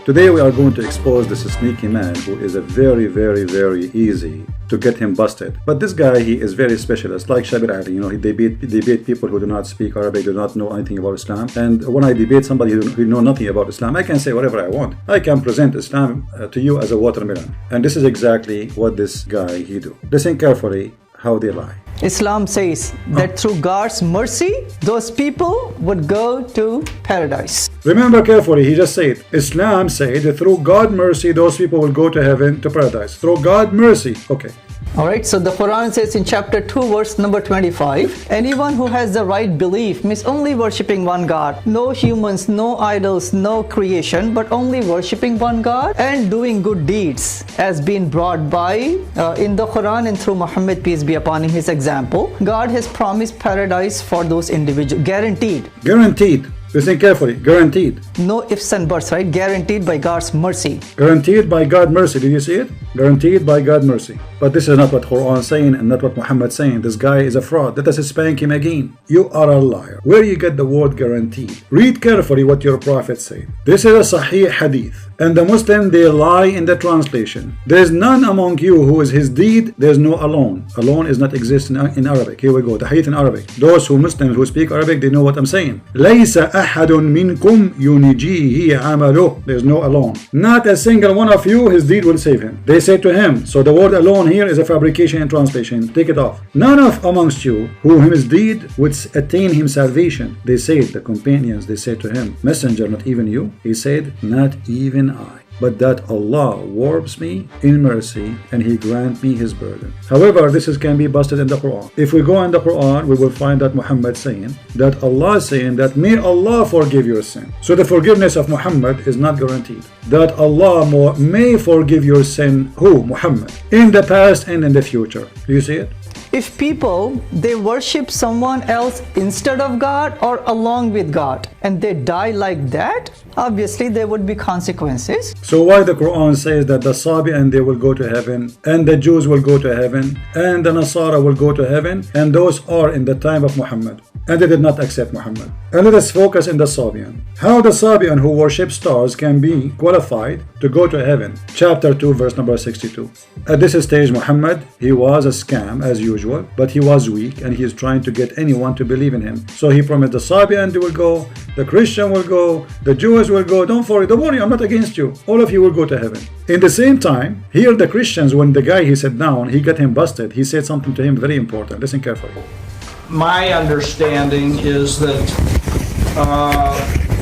Today we are going to expose this sneaky man who is a very, very, very easy to get him busted. But this guy, he is very specialist, like Sabeel Ahmed. You know, he debate people who do not speak Arabic, do not know anything about Islam. And when I debate somebody who know nothing about Islam, I can say whatever I want. I can present Islam to you as a watermelon. And this is exactly what this guy he do. Listen carefully how they lie. Islam says that through God's mercy, those people would go to paradise. Remember carefully, he just said, Islam said that through God's mercy, those people will go to heaven, to paradise. Through God's mercy. Okay. Alright, so the Quran says in chapter 2 verse number 25, anyone who has the right belief means only worshipping one God, no humans, no idols, no creation, but only worshipping one God and doing good deeds as been brought by in the Quran and through Muhammad, peace be upon him, his example. God has promised paradise for those individuals, guaranteed. Guaranteed. Listen carefully. Guaranteed. No ifs and buts, right? Guaranteed by God's mercy. Guaranteed by God's mercy. Did you see it? Guaranteed by God's mercy. But this is not what Quran is saying and not what Muhammad is saying. This guy is a fraud. Let us spank him again. You are a liar. Where do you get the word guaranteed? Read carefully what your prophet said. This is a Sahih hadith. And the Muslim, they lie in the translation. There is none among you who is his deed. There is no alone. Alone is not exist in Arabic. Here we go. The hadith in Arabic. Those who Muslims who speak Arabic, they know what I'm saying. لَيْسَ أَحَدٌ مِنْكُمْ يُنِجِيهِ عَمَلُهُ. There is no alone. Not a single one of you, his deed will save him. They say to him. So the word alone here is a fabrication in translation. Take it off. None of amongst you who his deed would attain him salvation. They said, the companions, they said to him, Messenger, not even you? He said, not even I, but that Allah warps me in mercy and He grant me His burden. However, this can be busted in the Quran. If we go in the Quran, we will find that Muhammad saying that Allah is saying that may Allah forgive your sin. So the forgiveness of Muhammad is not guaranteed. That Allah may forgive your sin, who? Muhammad, in the past and in the future. Do you see it? If people, they worship someone else instead of God or along with God, and they die like that, obviously there would be consequences. So why the Quran says that the Sabi and they will go to heaven, and the Jews will go to heaven, and the Nasara will go to heaven, and those are in the time of Muhammad, and they did not accept Muhammad. And let us focus in the Sabian. How the Sabian who worship stars can be qualified to go to heaven. Chapter 2 verse number 62. At this stage, Muhammad, he was a scam as usual, but he was weak and he is trying to get anyone to believe in him. So he promised the Sabian they will go, the Christian will go, the Jews will go. Don't worry, I'm not against you. All of you will go to heaven. In the same time, here the Christians, when the guy he sat down, he got him busted. He said something to him very important. Listen carefully. My understanding is that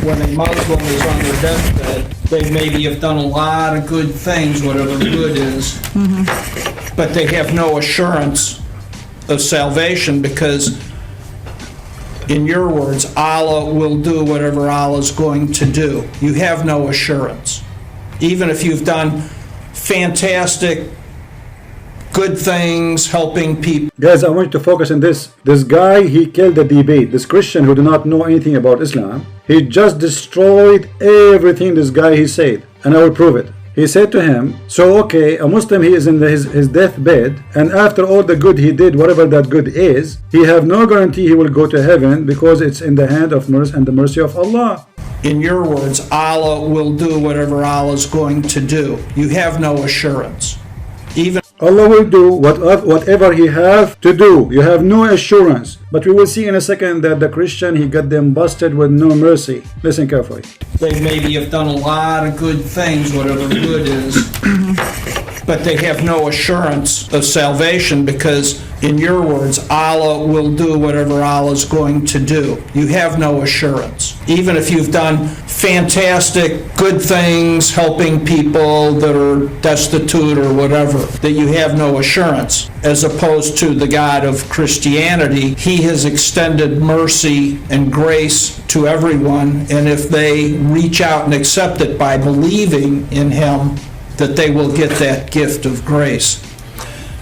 when a Muslim is on their deathbed, they maybe have done a lot of good things, whatever good is, but they have no assurance of salvation because, in your words, Allah will do whatever Allah is going to do. You have no assurance. Even if you've done fantastic good things, helping people. Guys, I want you to focus on this. This guy, he killed the debate. This Christian who do not know anything about Islam, he just destroyed everything this guy he said. And I will prove it. He said to him, so okay, a Muslim, he is in his deathbed, and after all the good he did, whatever that good is, he have no guarantee he will go to heaven because it's in the hand of mercy and the mercy of Allah. In your words, Allah will do whatever Allah is going to do. You have no assurance. Even Allah will do whatever He have to do. You have no assurance. But we will see in a second that the Christian, he got them busted with no mercy. Listen carefully. They maybe have done a lot of good things, whatever good is, but they have no assurance of salvation because, in your words, Allah will do whatever Allah is going to do. You have no assurance. Even if you've done fantastic good things, helping people that are destitute or whatever, that you have no assurance. As opposed to the God of Christianity, He has extended mercy and grace to everyone, and if they reach out and accept it by believing in Him, that they will get that gift of grace.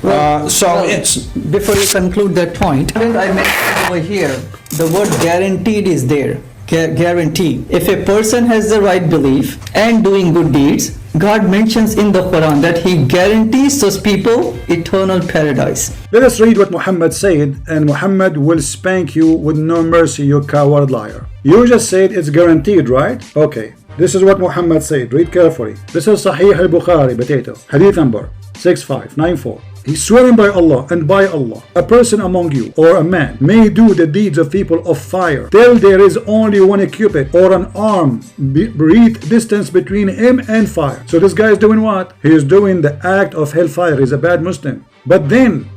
Before you conclude that point, I mentioned over here, the word guaranteed is there. Guarantee. If a person has the right belief and doing good deeds, God mentions in the Quran that He guarantees those people eternal paradise. Let us read what Muhammad said, and Muhammad will spank you with no mercy, you coward liar. You just said it's guaranteed, right? Okay. This is what Muhammad said. Read carefully. This is Sahih al-Bukhari, potato. Hadith number 6594. He's swearing by Allah and by Allah, a person among you or a man may do the deeds of people of fire till there is only one cubit or an arm breadth distance between him and fire. So this guy is doing what? He is doing the act of hellfire. He's a bad Muslim. But then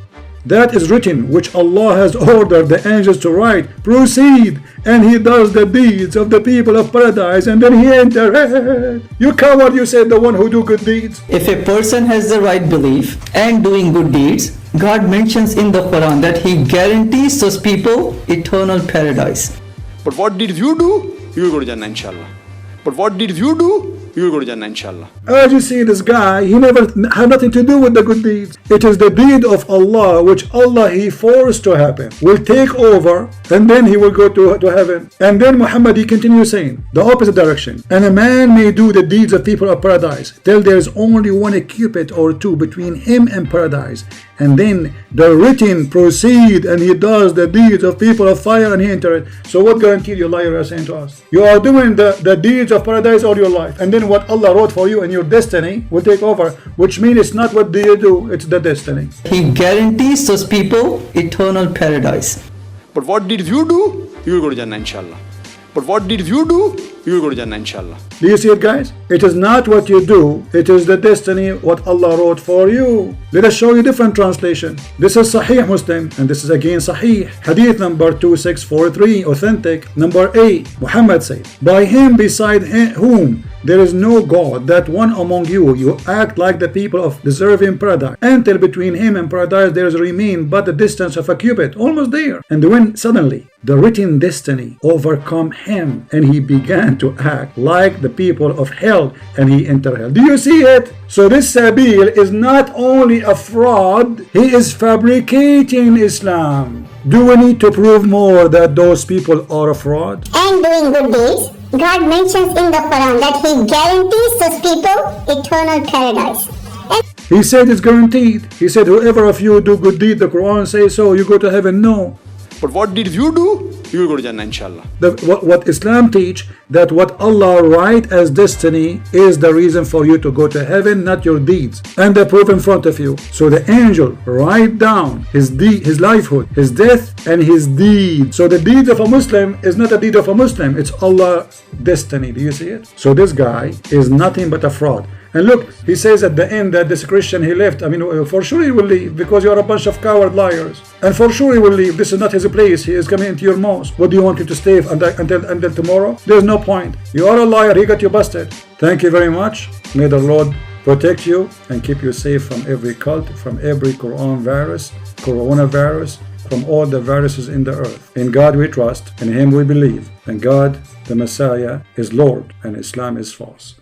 that is written, which Allah has ordered the angels to write, proceed, and he does the deeds of the people of paradise, and then he enters. You coward, you said the one who do good deeds. If a person has the right belief and doing good deeds, God mentions in the Quran that he guarantees those people eternal paradise. But what did you do? You will go to Jannah, inshallah. But what did you do? You will go to Jannah, inshallah. As you see, this guy, he never had nothing to do with the good deeds. It is the deed of Allah, which Allah he forced to happen, will take over, and then he will go to heaven. And then Muhammad, he continues saying, the opposite direction. And a man may do the deeds of people of paradise, till there is only one cubit or two between him and paradise. And then the written proceed, and he does the deeds of people of fire, and he enters it. So what guarantee you, liar, are saying to us? You are doing the deeds of paradise all your life, and then what Allah wrote for you and your destiny will take over, which means it's not what do you do, it's the destiny. He guarantees those people eternal paradise. But what did you do? You will go to Jannah, inshallah. But what did you do? You will go to Jannah, inshallah. Do you see it, guys? It is not what you do, it is the destiny, what Allah wrote for you. Let us show you different translation. This is Sahih Muslim, and this is again Sahih. Hadith number 2643, authentic. Number 8, Muhammad said, by him beside whom there is no God, that one among you act like the people of deserving paradise, until between him and paradise there is remain but the distance of a cubit, almost there. And when suddenly the written destiny overcome him, and he began to act like the people of hell, and he entered hell. Do you see it? So this Sabeel is not only a fraud, he is fabricating Islam. Do we need to prove more that those people are a fraud? And doing good deeds, God mentions in the Quran that he guarantees those people eternal paradise. He said it's guaranteed. He said whoever of you do good deed, the Quran says so, you go to heaven. No. But what did you do? You will go to Jannah, inshallah. What Islam teach, that what Allah write as destiny is the reason for you to go to heaven, not your deeds. And the proof in front of you. So the angel write down his livelihood, his death, and his deed. So the deeds of a Muslim is not a deed of a Muslim. It's Allah's destiny. Do you see it? So this guy is nothing but a fraud. And look, he says at the end that this Christian, he left. I mean, for sure he will leave, because you are a bunch of coward liars. And for sure he will leave. This is not his place. He is coming into your mosque. What do you want him to stay until tomorrow? There's no point. You are a liar. He got you busted. Thank you very much. May the Lord protect you and keep you safe from every cult, from every coronavirus, from all the viruses in the earth. In God we trust, in Him we believe, and God, the Messiah, is Lord, and Islam is false.